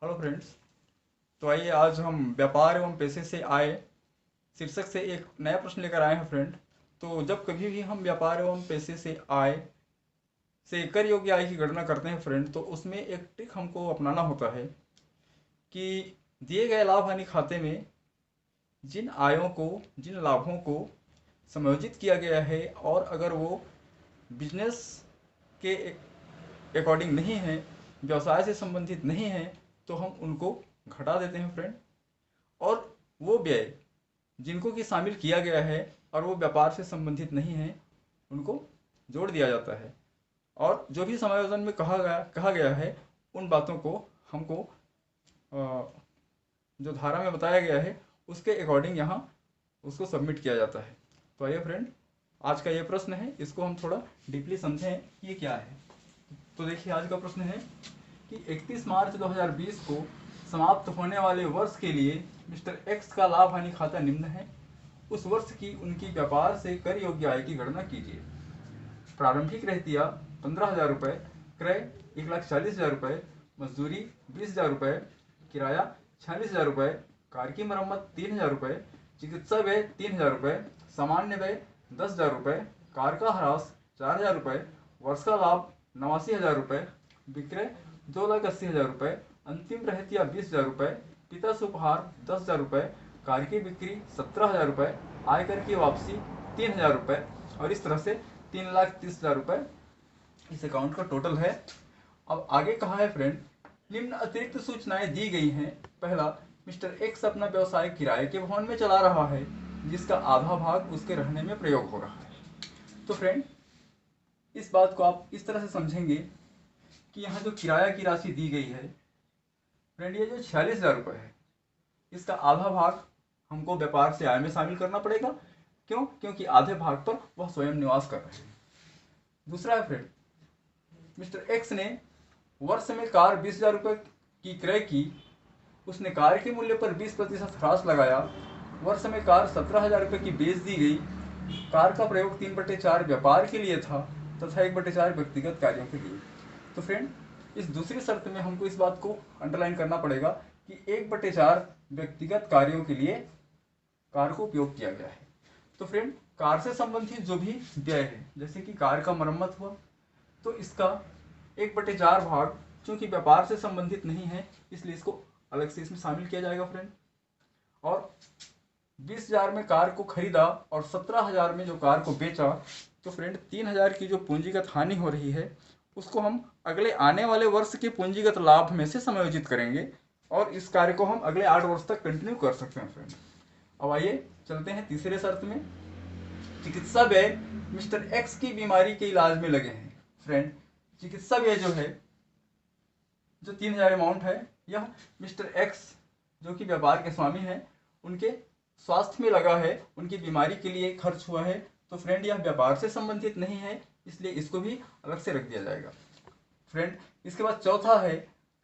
Hello friends. तो आइए आज हम व्यापार एवं पेशे से आय शीर्षक से एक नया प्रश्न लेकर आए हैं फ्रेंड। तो जब कभी भी हम व्यापार एवं पेशे से आय से कर योग्य आय की गणना करते हैं फ्रेंड, तो उसमें एक ट्रिक हमको अपनाना होता है कि दिए गए लाभ हानि खाते में जिन आयों को, जिन लाभों को समायोजित किया गया है और अगर वो बिजनेस के अकॉर्डिंग नहीं है, व्यवसाय से संबंधित नहीं है, तो हम उनको घटा देते हैं फ्रेंड। और वो व्यय जिनको कि शामिल किया गया है और वो व्यापार से संबंधित नहीं है, उनको जोड़ दिया जाता है। और जो भी समायोजन में कहा गया है, उन बातों को हमको जो धारा में बताया गया है उसके अकॉर्डिंग यहाँ उसको सबमिट किया जाता है। तो आइए फ्रेंड, आज का ये प्रश्न है, इसको हम थोड़ा डीपली समझें कि ये क्या है। तो देखिए, आज का प्रश्न है कि 31 मार्च 2020 को समाप्त होने वाले वर्ष के लिए मिस्टर एक्स का लाभ हानि खाता निम्न है। उस वर्ष की उनकी व्यापार से कर योग्य आय की गणना कीजिए। प्रारंभिक रहतिया 15,000 रुपये, क्रय 1,40,000 रुपये, मजदूरी 20,000 रुपये, किराया 46,000 रुपये, कार की मरम्मत 3,000 रुपये, चिकित्सा व्यय 3,000 रुपये, सामान्य व्यय 10,000 रुपये, कार का ह्रास 4,000 रुपये, वर्ष का लाभ 89,000 रुपये, विक्रय 2,80,000 रुपये, अंतिम रहतिया 20,000 रुपये, पिता से उपहार 10,000 रुपये, कार की बिक्री 17,000 रुपये, आयकर की वापसी 3,000 रुपये, और इस तरह से 3,30,000 रुपये इस अकाउंट का टोटल है। अब आगे कहा है फ्रेंड, निम्न अतिरिक्त सूचनाएं दी गई हैं। पहला, मिस्टर एक्स अपना व्यवसाय किराए के भवन में चला रहा है जिसका आधा भाग उसके रहने में प्रयोग हो रहा है। तो फ्रेंड, इस बात को आप इस तरह से समझेंगे कि यहाँ जो किराया की राशि दी गई है फ्रेंड, ये जो 46,000 रुपये है, इसका आधा भाग हमको व्यापार से आय में शामिल करना पड़ेगा। क्यों? क्योंकि आधे भाग पर वह स्वयं निवास कर रहे हैं। दूसरा है फ्रेंड, मिस्टर एक्स ने वर्ष में कार 20,000 रुपये की क्रय की। उसने कार के मूल्य पर 20% ह्रास लगाया। वर्ष में कार 17,000 रुपये की बेच दी गई। कार का प्रयोग 3/4 व्यापार के लिए था तथा 1/4 व्यक्तिगत कार्यों के लिए। तो फ्रेंड, इस दूसरी शर्त में हमको इस बात को अंडरलाइन करना पड़ेगा कि 1/4 व्यक्तिगत कार्यों के लिए कार को उपयोग किया गया है। तो फ्रेंड, कार से संबंधित जो भी व्यय है, जैसे कि कार का मरम्मत हुआ, तो इसका 1/4 भाग चूंकि व्यापार से संबंधित नहीं है, इसलिए इसको अलग से इसमें शामिल किया जाएगा फ्रेंड। और 20,000 में कार को खरीदा और 17,000 में जो कार को बेचा, तो फ्रेंड 3,000 की जो पूंजीगत हानि हो रही है उसको हम अगले आने वाले वर्ष के पूंजीगत लाभ में से समायोजित करेंगे और इस कार्य को हम अगले 8 वर्ष तक कंटिन्यू कर सकते हैं फ्रेंड। अब आइए चलते हैं तीसरे शर्त में। चिकित्सा व्यय मिस्टर एक्स की बीमारी के इलाज में लगे हैं। फ्रेंड, चिकित्सा व्यय जो है, जो 3,000 अमाउंट है, यह मिस्टर एक्स जो कि व्यापार के स्वामी हैं, उनके स्वास्थ्य में लगा है, उनकी बीमारी के लिए खर्च हुआ है। तो फ्रेंड, यह व्यापार से संबंधित नहीं है, इसलिए इसको भी अलग से रख दिया जाएगा फ्रेंड। इसके बाद चौथा है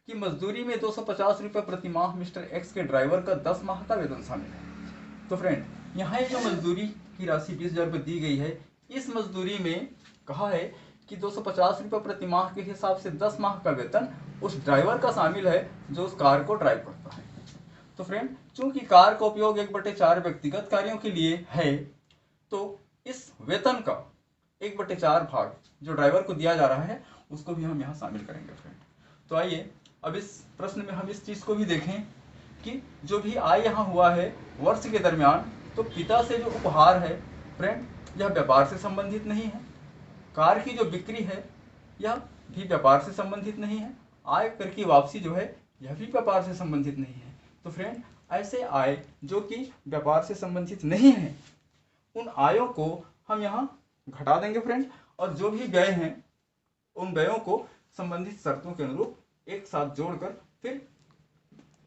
कि मजदूरी में 250 रुपये प्रति माह मिस्टर एक्स के ड्राइवर का 10 माह का वेतन शामिल है। तो फ्रेंड, यहाँ जो मजदूरी की राशि 20,000 रुपये दी गई है, इस मजदूरी में कहा है कि 250 रुपये प्रति माह के हिसाब से 10 माह का वेतन उस ड्राइवर का शामिल है जो उस कार को ड्राइव करता है। तो फ्रेंड, चूंकि कार का उपयोग 1/4 व्यक्तिगत कार्यों के लिए है, तो इस वेतन का 1/4 भाग जो ड्राइवर को दिया जा रहा है उसको भी हम यहाँ शामिल करेंगे फ्रेंड। तो आइए अब इस प्रश्न में हम इस चीज़ को भी देखें कि जो भी आय यहाँ हुआ है वर्ष के दरमियान, तो पिता से जो उपहार है फ्रेंड, यह व्यापार से संबंधित नहीं है। कार की जो बिक्री है यह भी व्यापार से संबंधित नहीं है। आय कर की वापसी जो है यह भी व्यापार से संबंधित नहीं है। तो फ्रेंड, ऐसे आय जो कि व्यापार से संबंधित नहीं है, उन आयों को हम यहाँ घटा देंगे फ्रेंड, और जो भी व्यय हैं उन व्ययों को संबंधित शर्तों के अनुरूप एक साथ जोड़कर फिर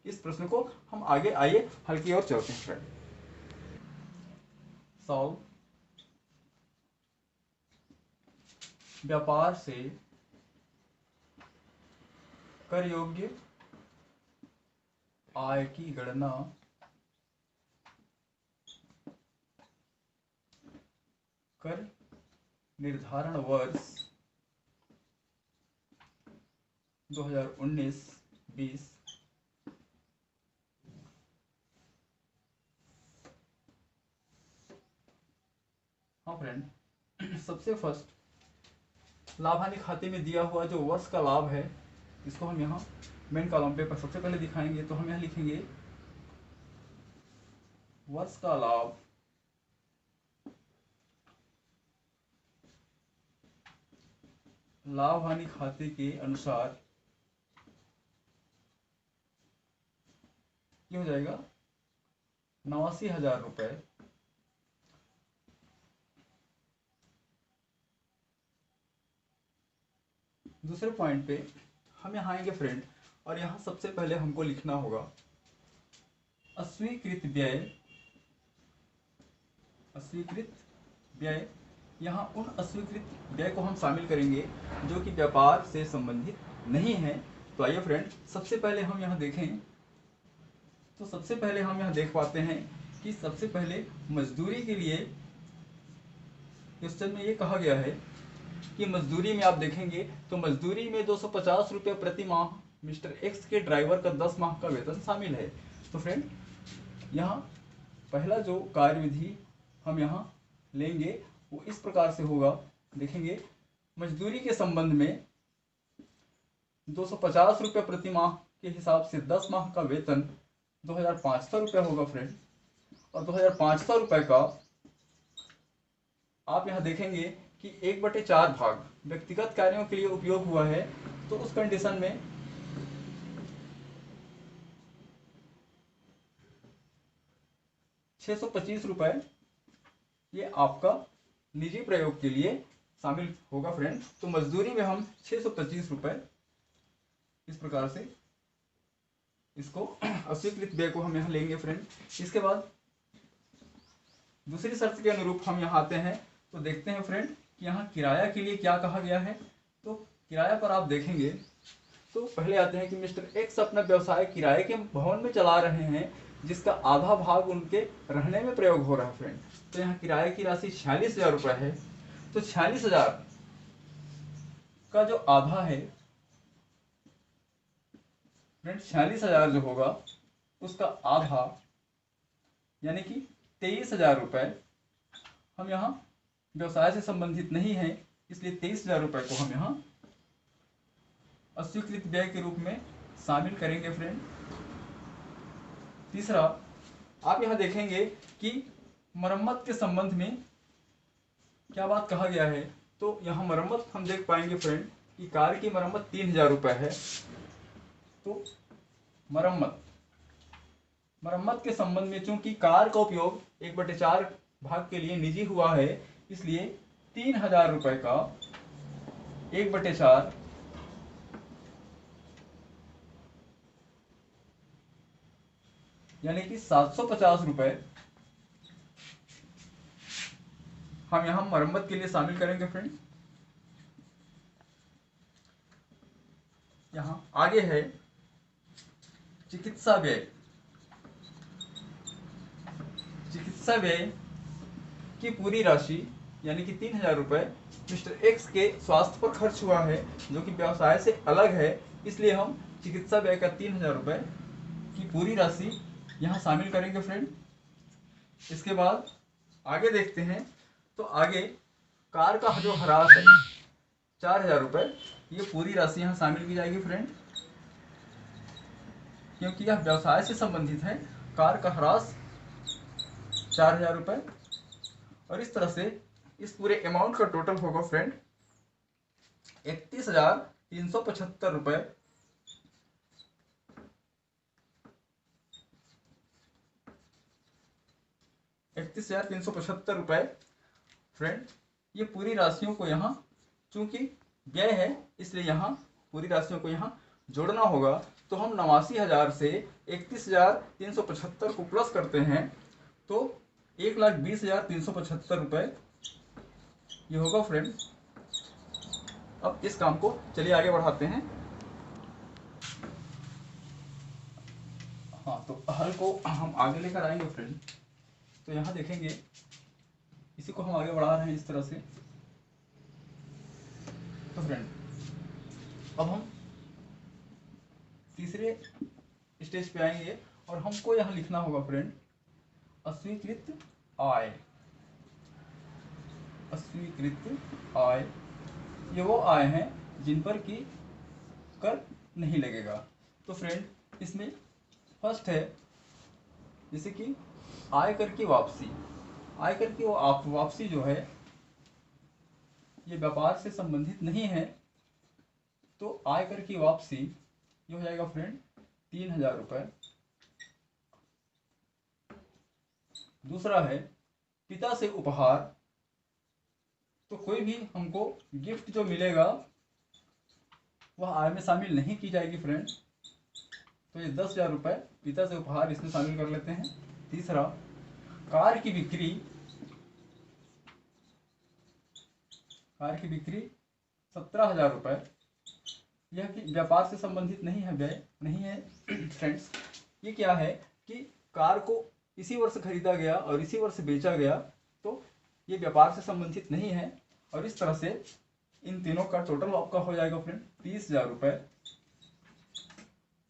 इस प्रश्न को हम आगे आइए हल की ओर चलते हैं फ्रेंड। सॉल्व व्यापार से कर योग्य आय की गणना कर निर्धारण वर्ष 2019-20 यहाँ फ्रेंड सबसे फर्स्ट लाभ हानि खाते में दिया हुआ जो वर्ष का लाभ है इसको हम यहाँ मेन कॉलम पे सबसे पहले दिखाएंगे। तो हम यहाँ लिखेंगे वर्ष का लाभ लाभ हानि खाते के अनुसार ये हो जाएगा 89,000 रुपये। दूसरे पॉइंट पे हम यहाँ आएंगे फ्रेंड और यहाँ सबसे पहले हमको लिखना होगा अस्वीकृत व्यय। अस्वीकृत व्यय, यहाँ उन अस्वीकृत व्यय को हम शामिल करेंगे जो कि व्यापार से संबंधित नहीं है। तो आइए फ्रेंड सबसे पहले हम यहाँ देखें। तो सबसे पहले हम यहाँ देख पाते हैं कि सबसे पहले मजदूरी के लिए क्वेश्चन में ये कहा गया है कि मजदूरी में आप देखेंगे तो मजदूरी में 250 रुपये प्रति माह मिस्टर एक्स के ड्राइवर का 10 माह का वेतन शामिल है। तो फ्रेंड यहाँ पहला जो कार्यविधि हम यहाँ लेंगे वो इस प्रकार से होगा। देखेंगे मजदूरी के संबंध में 250 रुपये प्रति माह के हिसाब से 10 माह का वेतन 2,500 रुपये होगा फ्रेंड। और 2,500 रुपये का आप यहाँ देखेंगे कि 1/4 भाग व्यक्तिगत कार्यों के लिए उपयोग हुआ है। तो उस कंडीशन में ₹625 ये आपका निजी प्रयोग के लिए शामिल होगा फ्रेंड। तो मजदूरी में हम 625 रुपये इस प्रकार से इसको अस्वीकृत व्यय को हम यहाँ लेंगे फ्रेंड। इसके बाद दूसरी शर्त के अनुरूप हम यहाँ आते हैं। तो देखते हैं फ्रेंड कि यहाँ किराया के लिए क्या कहा गया है। तो किराया पर आप देखेंगे तो पहले आते हैं कि मिस्टर एक्स अपना व्यवसाय किराए के भवन में चला रहे हैं जिसका आधा भाग उनके रहने में प्रयोग हो रहा है फ्रेंड। तो यहाँ किराए की राशि 46,000 रुपये है। तो 46,000 का जो आधा है फ्रेंड, 46,000 जो होगा उसका आधा यानी कि 23,000 रुपये हम यहाँ व्यवसाय से संबंधित नहीं है, इसलिए 23,000 रुपये को हम यहाँ अस्वीकृत व्यय के रूप में शामिल करेंगे फ्रेंड। तीसरा आप यहाँ देखेंगे कि मरम्मत के संबंध में क्या बात कहा गया है। तो यहाँ मरम्मत हम देख पाएंगे फ्रेंड कि कार की मरम्मत 3,000 रुपये है। तो मरम्मत के संबंध में चूंकि कार का उपयोग 1/4 भाग के लिए निजी हुआ है, इसलिए 3,000 रुपये का 1/4 यानी कि 750 रुपये हम यहां मरम्मत के लिए शामिल करेंगे फ्रेंड। यहां आगे है चिकित्सा व्यय। चिकित्सा व्यय की पूरी राशि यानी कि 3,000 रुपये मिस्टर एक्स के स्वास्थ्य पर खर्च हुआ है जो कि व्यवसाय से अलग है, इसलिए हम चिकित्सा व्यय का 3,000 रुपये की पूरी राशि यहाँ शामिल करेंगे फ्रेंड। इसके बाद आगे देखते हैं। तो आगे कार का जो ह्रास है 4,000 रुपये, ये पूरी राशि यहाँ शामिल की जाएगी फ्रेंड, क्योंकि यह व्यवसाय से संबंधित है। कार का ह्रास 4,000 रुपये और इस तरह से इस पूरे अमाउंट का टोटल होगा फ्रेंड 31,375 रुपये। 31,375 रुपये फ्रेंड, ये पूरी राशियों को यहाँ चूंकि व्यय है इसलिए यहाँ पूरी राशियों को यहाँ जोड़ना होगा। तो हम 89,000 से 31,375 को प्लस करते हैं तो 1,20,375 रुपये ये होगा फ्रेंड। अब इस काम को चलिए आगे बढ़ाते हैं। हाँ, तो हल को हम आगे लेकर आएंगे फ्रेंड। तो यहाँ देखेंगे इसी को हम आगे बढ़ा रहे हैं इस तरह से। तो फ्रेंड अब हम तीसरे स्टेज पे आएंगे और हमको यहाँ लिखना होगा फ्रेंड अस्वीकृत आय। अस्वीकृत आय, ये वो आय हैं जिन पर कि कर नहीं लगेगा। तो फ्रेंड इसमें फर्स्ट है जैसे कि आयकर की वापसी। आयकर की वापसी जो है ये व्यापार से संबंधित नहीं है, तो आयकर की वापसी ये हो जाएगा फ्रेंड 3000 रुपये। दूसरा है पिता से उपहार, तो कोई भी हमको गिफ्ट जो मिलेगा वह आय में शामिल नहीं की जाएगी फ्रेंड, तो ये 10,000 रुपये पिता से उपहार इसमें शामिल कर लेते हैं। तीसरा कार की बिक्री, कार की बिक्री 17,000 रुपये, यह कि व्यापार से संबंधित नहीं है, व्यय नहीं है फ्रेंड्स। ये क्या है कि कार को इसी वर्ष खरीदा गया और इसी वर्ष बेचा गया, तो ये व्यापार से संबंधित नहीं है। और इस तरह से इन तीनों का टोटल आपका हो जाएगा फ्रेंड 30,000 रुपये।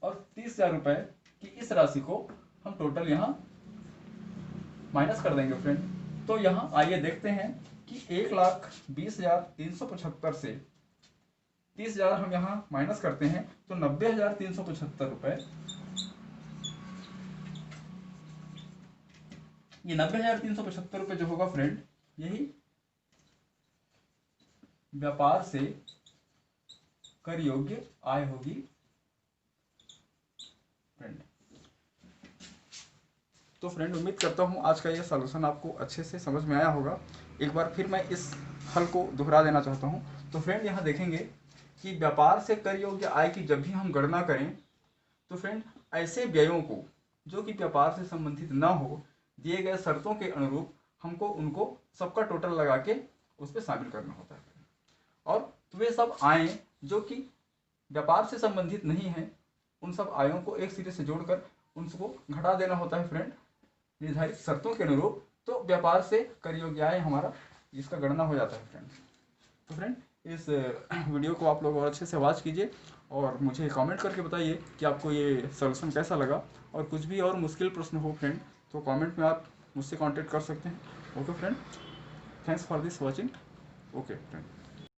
और 30,000 रुपये की इस राशि को हम टोटल यहाँ माइनस कर देंगे फ्रेंड। तो यहाँ आइए देखते हैं कि 1,20,375 से 30,000 हम यहाँ माइनस करते हैं तो 90,375 रुपये। ये 90,375 रुपये जो होगा फ्रेंड, यही व्यापार से कर योग्य आय होगी फ्रेंड। तो फ्रेंड उम्मीद करता हूँ आज का ये सॉल्यूशन आपको अच्छे से समझ में आया होगा। एक बार फिर मैं इस हल को दोहरा देना चाहता हूँ। तो फ्रेंड यहाँ देखेंगे कि व्यापार से कर योग्य आय की जब भी हम गणना करें तो फ्रेंड ऐसे व्ययों को जो कि व्यापार से संबंधित ना हो, दिए गए शर्तों के अनुरूप हमको उनको सबका टोटल लगा के उस पर शामिल करना होता है। और वे सब आय जो कि व्यापार से संबंधित नहीं है, उन सब आयों को एक सिरे से जोड़कर उनको घटा देना होता है फ्रेंड निर्धारित शर्तों के अनुरूप। तो व्यापार से कर योग्य आय हमारा इसका गणना हो जाता है फ्रेंड। तो फ्रेंड इस वीडियो को आप लोग और अच्छे से वॉच कीजिए और मुझे कमेंट करके बताइए कि आपको ये सॉल्यूशन कैसा लगा। और कुछ भी और मुश्किल प्रश्न हो फ्रेंड तो कमेंट में आप मुझसे कांटेक्ट कर सकते हैं। Okay friend, thanks for this watching. Okay friend.